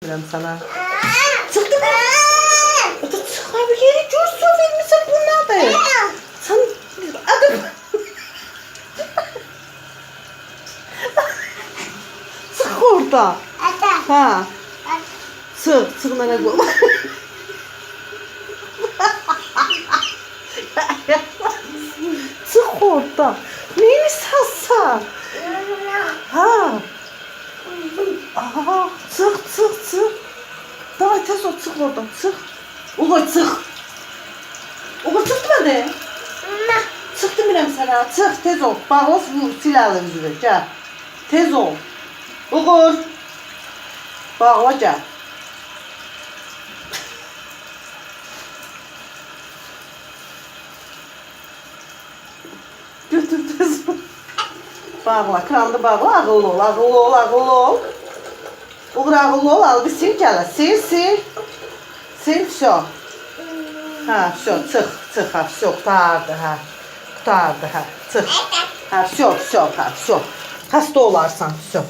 Bilmem sana. Çıktı mı? Çık abi geri coşsun vermişsin bunlar da. Sen adım. Sık orada. Ha. Sık. Sık nereye koy. Sık orada. Neyini sassa? Ha. Aha. Sık sık sık. Daha tez ol sık oradan. Sık. Uğur sık. Uğur sıktı mı de? Sıktı bilem sana. Sık tez ol. Bak o silahlı yüzüne. Gel. Tez ol. Uğur. Bak hoca. Götür tez ol. Bağla, krandı bağla, ağıllı ol, ağıllı ol, ağıllı ol. Uğur ağıllı ol, al bir sil gel. Sil, sil. Sil, все. Ha, все, çık, çık, ha, все, kurtardı, ha. Kurtardı, ha, çık. Ha, все, ha, все. Hasta olarsan, все.